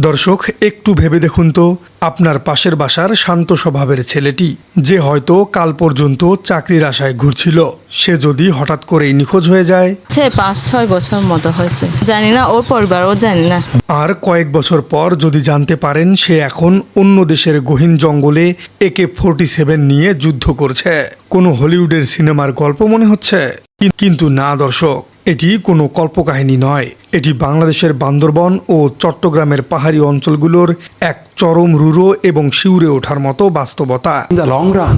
দর্শক, একটু ভেবে দেখুন তো, আপনার পাশের বাসার শান্ত স্বভাবের ছেলেটি, যে হয়তো কাল পর্যন্ত চাকরির আশায় ঘুরছিল, সে যদি হঠাৎ করেই নিখোঁজ হয়ে যায়। 5-6 বছর মতো হয়েছে, জানি না ওর পরিবারও জানি না। আর কয়েক বছর পর যদি জানতে পারেন সে এখন অন্য দেশের গহীন জঙ্গলে AK-47 নিয়ে যুদ্ধ করছে, কোনো হলিউডের সিনেমার গল্প মনে হচ্ছে। কিন্তু না দর্শক, এটি কোনো কল্পকাহিনী নয়, এটি বাংলাদেশের বান্দরবন ও চট্টগ্রামের পাহাড়ি অঞ্চলগুলোর এক চরম রূঢ় এবং শিউরে ওঠার মতো বাস্তবতা। ইন দ্য লং রান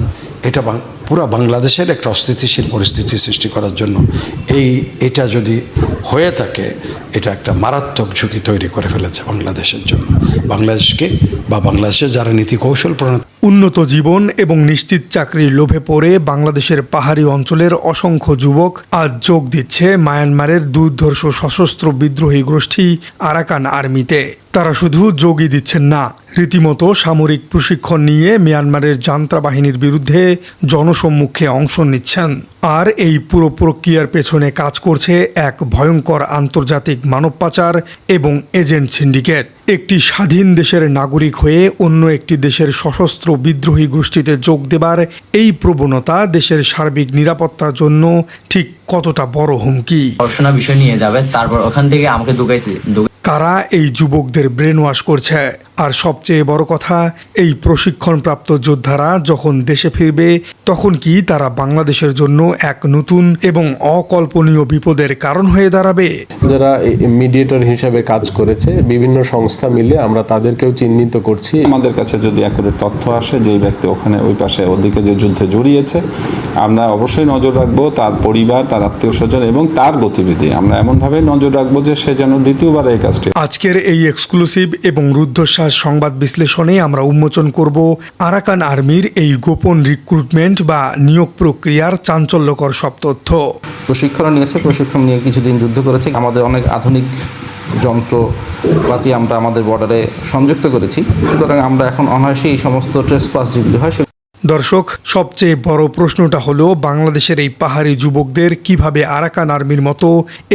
এটা পুরো বাংলাদেশের একটা অস্থিতিশীল পরিস্থিতি সৃষ্টি করার জন্য এটা যদি হয়ে থাকে, এটা একটা মারাত্মক ঝুঁকি তৈরি করে ফেলেছে বাংলাদেশের জন্য, বাংলাদেশকে বা বাংলাদেশের যারা নীতি কৌশল প্রণয়ন। উন্নত জীবন এবং নিশ্চিত চাকরির লোভে পড়ে বাংলাদেশের পাহাড়ি অঞ্চলের অসংখ্য যুবক আজ যোগ দিচ্ছে মায়ানমারের দুর্ধর্ষ সশস্ত্র বিদ্রোহী গোষ্ঠী আরাকান আর্মিতে। তারা শুধু যোগই দিচ্ছেন না, রীতিমতো সামরিক প্রশিক্ষণ নিয়ে মিয়ানমারের জান্ত্রা বাহিনীর বিরুদ্ধে জনসম্মুখে অংশ নিচ্ছেন। আর এই পুরো প্রক্রিয়ার পেছনে কাজ করছে এক ভয়ঙ্কর আন্তর্জাতিক মানব পাচার এবং এজেন্ট সিন্ডিকেট। একটি স্বাধীন দেশের নাগরিক হয়ে অন্য একটি দেশের সশস্ত্র বিদ্রোহী গোষ্ঠীতে যোগ দেবার এই প্রবণতা দেশের সার্বিক নিরাপত্তার জন্য ঠিক কতটা বড় হুমকি। পড়াশোনা বিষয় নিয়ে যাবে, তারপর ওখান থেকে আমাকে ঢুকাইছে। কারা এই যুবকদের ব্রেন ওয়াশ করছে, আর সবচেয়ে বড় কথা, এই প্রশিক্ষণপ্রাপ্ত যোদ্ধারা যখন দেশে ফিরবে তখন কি তারা বাংলাদেশের জন্য এক নতুন এবং অকল্পনীয় বিপদের কারণ হয়ে দাঁড়াবে? যারা মিডিয়েটর হিসেবে কাজ করেছে বিভিন্ন সংস্থা মিলে আমরা তাদেরকেও চিহ্নিত করছি। আমাদের কাছে যদি অ্যাকুরেট তথ্য আসে যে এই ব্যক্তি ওখানে ওই পাশে ওদিকে যে যুদ্ধে জড়িয়েছে, আমরা অবশ্যই নজর রাখবো তার পরিবার, তার আত্মীয় স্বজন এবং তার গতিবিধি। আমরা এমনভাবে নজর রাখবো যে সে যেন দ্বিতীয়বার এই কাজটি। আজকের এই এক্সক্লুসিভ এবং রুদ্ধশ্বাস সংবাদ বিশ্লেষণে আমরা উন্মোচন করব আরাকান আর্মির এই গোপন রিক্রুটমেন্ট বা নিয়োগ প্রক্রিয়ার চাঞ্চল্যকর সব তথ্য। প্রশিক্ষণ নিয়েছে, প্রশিক্ষণ নিয়ে কিছুদিন যুদ্ধ করেছে। আমাদের অনেক আধুনিক যন্ত্রপাতি আমরা আমাদের বর্ডারে সংযুক্ত করেছি, সুতরাং আমরা এখন অনায়াসে এই সমস্ত ট্রেসপাস যেগুলি হয়। দর্শক, সবচেয়ে বড় প্রশ্নটা হলো বাংলাদেশের এই পাহাড়ি যুবকদের কিভাবে আরাকান আর্মির মতো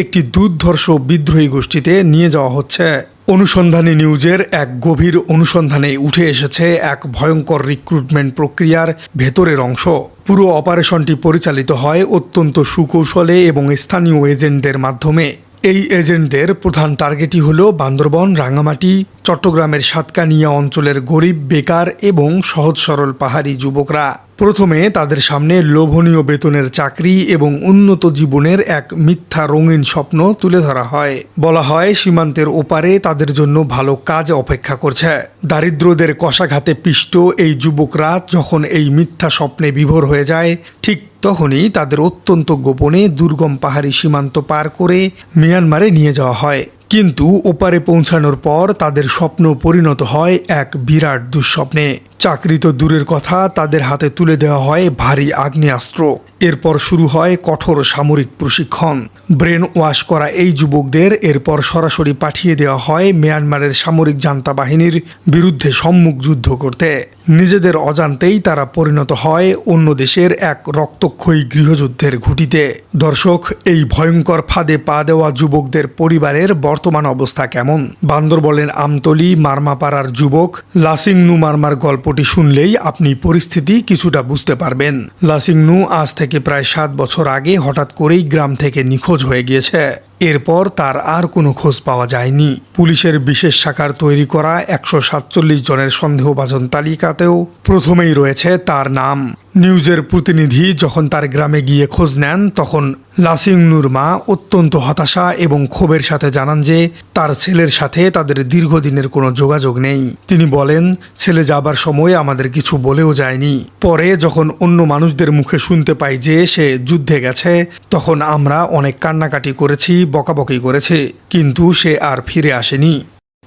একটি দুর্ধর্ষ বিদ্রোহী গোষ্ঠীতে নিয়ে যাওয়া হচ্ছে। অনুসন্ধানী নিউজের এক গভীর অনুসন্ধানে উঠে এসেছে এক ভয়ঙ্কর রিক্রুটমেন্ট প্রক্রিয়ার ভেতরের অংশ। পুরো অপারেশনটি পরিচালিত হয় অত্যন্ত সুকৌশলে এবং স্থানীয় এজেন্টদের মাধ্যমে। এই এজেন্টদের প্রধান টার্গেটই হল বান্দরবন, রাঙামাটি, চট্টগ্রামের সাতকানিয়া অঞ্চলের গরিব, বেকার এবং সহজ সরল পাহাড়ি যুবকরা। প্রথমে তাদের সামনে লোভনীয় বেতনের চাকরি এবং উন্নত জীবনের এক মিথ্যা রঙিন স্বপ্ন তুলে ধরা হয়। বলা হয় সীমান্তের ওপারে তাদের জন্য ভালো কাজ অপেক্ষা করছে। দারিদ্রদের কষাঘাতে পিষ্ট এই যুবকরা যখন এই মিথ্যা স্বপ্নে বিভোর হয়ে যায়, ঠিক তখনই তাদের অত্যন্ত গোপনে দুর্গম পাহাড়ি সীমান্ত পার করে মিয়ানমারে নিয়ে যাওয়া হয়। কিন্তু ওপারে পৌঁছানোর পর তাদের স্বপ্ন পরিণত হয় এক বিরাট দুঃস্বপ্নে। চাকরি তো দূরের কথা, তাদের হাতে তুলে দেওয়া হয় ভারী আগ্নেয়াস্ত্র। এরপর শুরু হয় কঠোর সামরিক প্রশিক্ষণ। ব্রেন ওয়াশ করা এই যুবকদের এরপর সরাসরি পাঠিয়ে দেওয়া হয় মিয়ানমারের সামরিক জান্তা বাহিনীর বিরুদ্ধে সম্মুখ যুদ্ধ করতে। নিজেদের অজান্তেই তারা পরিণত হয় অন্য দেশের এক রক্তক্ষয়ী গৃহযুদ্ধের ঘুঁটিতে। দর্শক, এই ভয়ঙ্কর ফাঁদে পা দেওয়া যুবকদের পরিবারের বর্তমান অবস্থা কেমন? বান্দরবনের আমতলী মারমাপাড়ার যুবক লাসিংনু মারমার গল্পটি শুনলেই আপনি পরিস্থিতি কিছুটা বুঝতে পারবেন। লাসিংনু আজ থেকে প্রায় 7 বছর আগে হঠাৎ করেই গ্রাম থেকে নিখোঁজ হয়ে গিয়েছে। এরপর তার আর কোনো খোঁজ পাওয়া যায়নি। পুলিশের বিশেষ শাখার তৈরি করা 147 জনের সন্দেহভাজন তালিকাতেও প্রথমেই রয়েছে তার নাম। নিউজের প্রতিনিধি যখন তার গ্রামে গিয়ে খোঁজ নেন, তখন লাসিংনুর মা অত্যন্ত হতাশা এবং ক্ষোভের সাথে জানান যে তার ছেলের সাথে তাদের দীর্ঘদিনের কোনো যোগাযোগ নেই। তিনি বলেন, ছেলে যাবার সময় আমাদের কিছু বলেও যায়নি। পরে যখন অন্য মানুষদের মুখে শুনতে পাই যে সে যুদ্ধে গেছে, তখন আমরা অনেক কান্নাকাটি করেছি, বকাবকি করেছে, কিন্তু সে আর ফিরে আসেনি।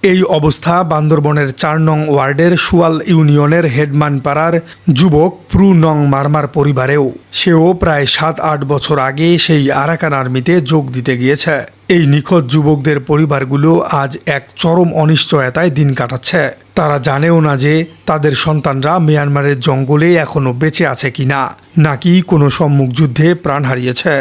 এই অবস্থা বান্দরবনের 4 নং ওয়ার্ডের সুয়াল ইউনিয়নের হেডমান পাড়ার যুবক প্রু নং মারমার পরিবারেও। সেও প্রায় 7-8 বছর আগে সেই আরাকান আর্মিতে যোগ দিতে গিয়েছে। এই নিখোঁজ যুবকদের পরিবারগুলো আজ এক চরম অনিশ্চয়তায় দিন কাটাচ্ছে। তারা জানেও না যে তাদের সন্তানরা মিয়ানমারের জঙ্গলে এখনো বেঁচে আছে কিনা, নাকি কোনো সম্মুখ যুদ্ধে প্রাণ হারিয়েছে।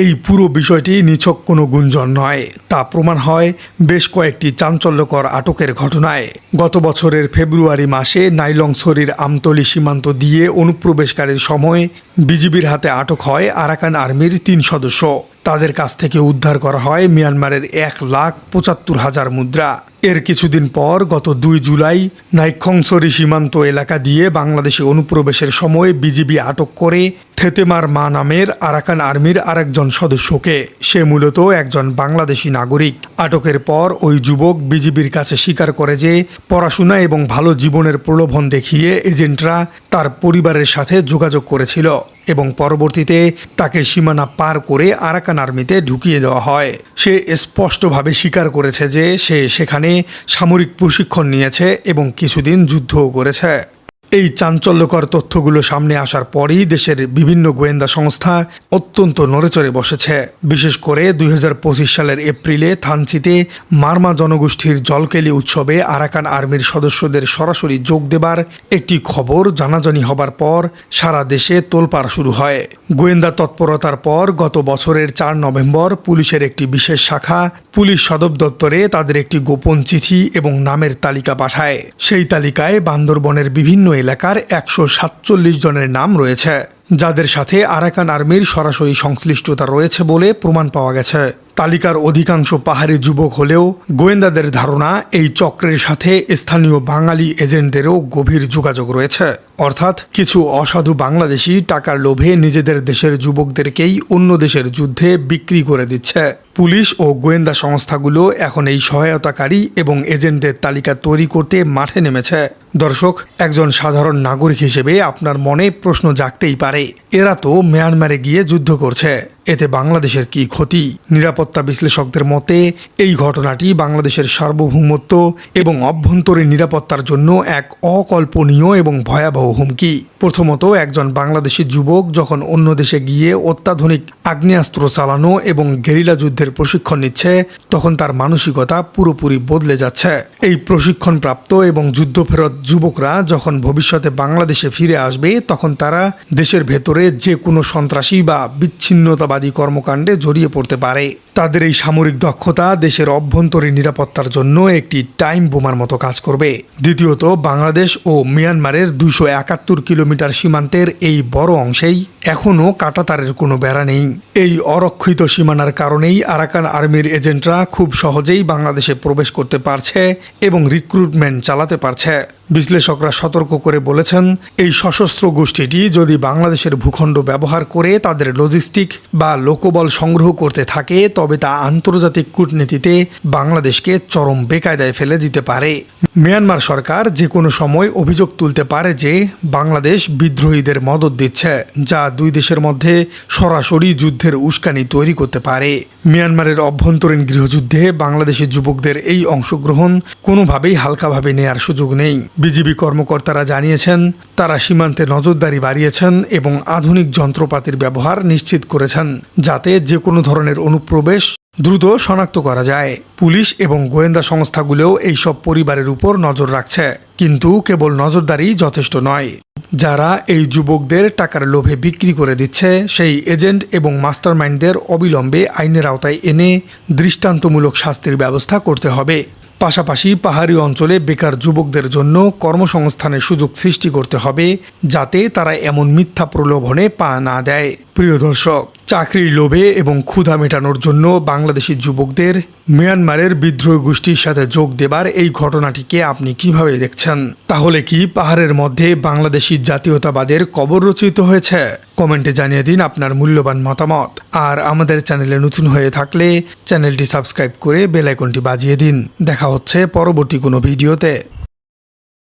এই পুরো বিষয়টি নিছক কোনো গুঞ্জন নয়, তা প্রমাণ হয় বেশ কয়েকটি চাঞ্চল্যকর আটকের ঘটনায়। গত বছরের ফেব্রুয়ারি মাসে নাইলংছড়ির আমতলী সীমান্ত দিয়ে অনুপ্রবেশকারীর সময় বিজিবির হাতে আটক হয় আরাকান আর্মির 3 সদস্য। তাদের কাছ থেকে উদ্ধার করা হয় মিয়ানমারের 1,75,000 মুদ্রা। এর কিছুদিন পর গত 2 জুলাই নাইখংছড়ি সীমান্ত এলাকা দিয়ে বাংলাদেশে অনুপ্রবেশের সময় বিজিবি আটক করে থেতেমার মা নামের আরাকান আর্মির আরেকজন সদস্যকে। সে মূলত একজন বাংলাদেশি নাগরিক। আটকের পর ওই যুবক বিজিবির কাছে স্বীকার করে যে পড়াশোনা এবং ভালো জীবনের প্রলোভন দেখিয়ে এজেন্টরা তার পরিবারের সাথে যোগাযোগ করেছিল এবং পরবর্তীতে তাকে সীমানা পার করে আরাকান আর্মিতে ঢুকিয়ে দেওয়া হয়। সে স্পষ্টভাবে স্বীকার করেছে যে সে সেখানে সামরিক প্রশিক্ষণ নিয়েছে এবং কিছুদিন যুদ্ধও করেছে। এই চাঞ্চল্যকর তথ্যগুলো সামনে আসার পরই দেশের বিভিন্ন গোয়েন্দা সংস্থা অত্যন্ত নড়েচড়ে বসেছে। বিশেষ করে 2025 সালের এপ্রিলে থানচিতে মারমা জনগোষ্ঠীর জলকেলি উৎসবে আরাকান আর্মির সদস্যদের সরাসরি যোগ দেবার একটি খবর জানাজানি হবার পর সারা দেশে তোলপাড় শুরু হয়। গোয়েন্দা তৎপরতার পর গত বছরের 4 নভেম্বর পুলিশের একটি বিশেষ শাখা পুলিশ সদর দপ্তরে তাদের একটি গোপন চিঠি এবং নামের তালিকা পাঠায়। সেই তালিকায় বান্দরবনের বিভিন্ন এলাকার 147 জনের নাম রয়েছে, যাদের সাথে আরাকান আর্মির সরাসরি সংশ্লিষ্টতা রয়েছে বলে প্রমাণ পাওয়া গেছে। তালিকার অধিকাংশ পাহাড়ি যুবক হলেও গোয়েন্দাদের ধারণা এই চক্রের সাথে স্থানীয় বাঙালি এজেন্টদেরও গভীর যোগাযোগ রয়েছে। অর্থাৎ কিছু অসাধু বাংলাদেশি টাকার লোভে নিজেদের দেশের যুবকদেরকেই অন্য দেশের যুদ্ধে বিক্রি করে দিচ্ছে। পুলিশ ও গোয়েন্দা সংস্থাগুলো এখন এই সহায়তাকারী এবং এজেন্টদের তালিকা তৈরি করতে মাঠে নেমেছে। দর্শক, একজন সাধারণ নাগরিক হিসেবে আপনার মনে প্রশ্ন জাগতেই পারে, এরা তো মিয়ানমারে গিয়ে যুদ্ধ করছে, এতে বাংলাদেশের কি ক্ষতি? নিরাপত্তা বিশ্লেষকদের মতে এই ঘটনাটি বাংলাদেশের সার্বভৌমত্ব এবং অভ্যন্তরীণ নিরাপত্তার জন্য এক অকল্পনীয় এবং ভয়াবহ হুমকি। প্রথমত, একজন বাংলাদেশি যুবক যখন অন্য দেশে গিয়ে অত্যাধুনিক আগ্নেয়াস্ত্র চালানো এবং গেরিলা যুদ্ধের প্রশিক্ষণ নিচ্ছে, তখন তার মানসিকতা পুরোপুরি বদলে যাচ্ছে। এই প্রশিক্ষণপ্রাপ্ত এবং যুদ্ধফেরত যুবকরা যখন ভবিষ্যতে বাংলাদেশে ফিরে আসবে, তখন তারা দেশের ভেতরে যে কোনো সন্ত্রাসী বা বিচ্ছিন্নতাবাদী কর্মকাণ্ডে জড়িয়ে পড়তে পারে। তাদের এই সামরিক দক্ষতা দেশের অভ্যন্তরীণ নিরাপত্তার জন্য একটি টাইম বোমার মতো কাজ করবে। দ্বিতীয়ত, বাংলাদেশ ও মিয়ানমারের 271 কিলোমিটার সীমান্তের এই বড় অংশেই এখনও কাঁটাতারের কোনো বেড়া নেই। এই অরক্ষিত সীমানার কারণেই আরাকান আর্মির এজেন্টরা খুব সহজেই বাংলাদেশে প্রবেশ করতে পারছে এবং রিক্রুটমেন্ট চালাতে পারছে। বিশ্লেষকরা সতর্ক করে বলেছেন, এই সশস্ত্র গোষ্ঠীটি যদি বাংলাদেশের ভূখণ্ড ব্যবহার করে তাদের লজিস্টিক বা লোকবল সংগ্রহ করতে থাকে, তবে তা আন্তর্জাতিক কূটনীতিতে বাংলাদেশকে চরম বেকায়দায় ফেলে দিতে পারে। মিয়ানমার সরকার যে কোনো সময় অভিযোগ তুলতে পারে যে বাংলাদেশ বিদ্রোহীদের মদদ দিচ্ছে, যা দুই দেশের মধ্যে সরাসরি যুদ্ধের উস্কানি তৈরি করতে পারে। মিয়ানমারের অভ্যন্তরীণ গৃহযুদ্ধে বাংলাদেশি যুবকদের এই অংশগ্রহণ কোনোভাবেই হালকাভাবে নেয়ার সুযোগ নেই। বিজিবি কর্মকর্তারা জানিয়েছেন, তারা সীমান্তে নজরদারি বাড়িয়েছেন এবং আধুনিক যন্ত্রপাতির ব্যবহার নিশ্চিত করেছেন, যাতে যে কোনো ধরনের অনুপ্রবেশ দ্রুত শনাক্ত করা যায়। পুলিশ এবং গোয়েন্দা সংস্থাগুলোও এইসব পরিবারের উপর নজর রাখছে, কিন্তু কেবল নজরদারি যথেষ্ট নয়। যারা এই যুবকদের টাকার লোভে বিক্রি করে দিচ্ছে, সেই এজেন্ট এবং মাস্টারমাইন্ডদের অবিলম্বে আইনের আওতায় এনে দৃষ্টান্তমূলক শাস্তির ব্যবস্থা করতে হবে। পাশাপাশি পাহাড়ি অঞ্চলে বেকার যুবকদের জন্য কর্মসংস্থানের সুযোগ সৃষ্টি করতে হবে, যাতে তারা এমন মিথ্যা প্রলোভনে পা না দেয়। প্রিয় দর্শক, চাকরির লোভে এবং ক্ষুধা মেটানোর জন্য বাংলাদেশি যুবকদের মিয়ানমারের বিদ্রোহী গোষ্ঠীর সাথে যোগ দেবার এই ঘটনাটিকে আপনি কিভাবে দেখছেন? তাহলে কি পাহাড়ের মধ্যে বাংলাদেশি জাতীয়তাবাদের কবর রচিত হয়েছে? কমেন্টে জানিয়ে দিন আপনার মূল্যবান মতামত। আর আমাদের চ্যানেলে নতুন হয়ে থাকলে চ্যানেলটি সাবস্ক্রাইব করে বেল আইকনটি বাজিয়ে দিন। দেখা হচ্ছে পরবর্তী কোনো ভিডিওতে।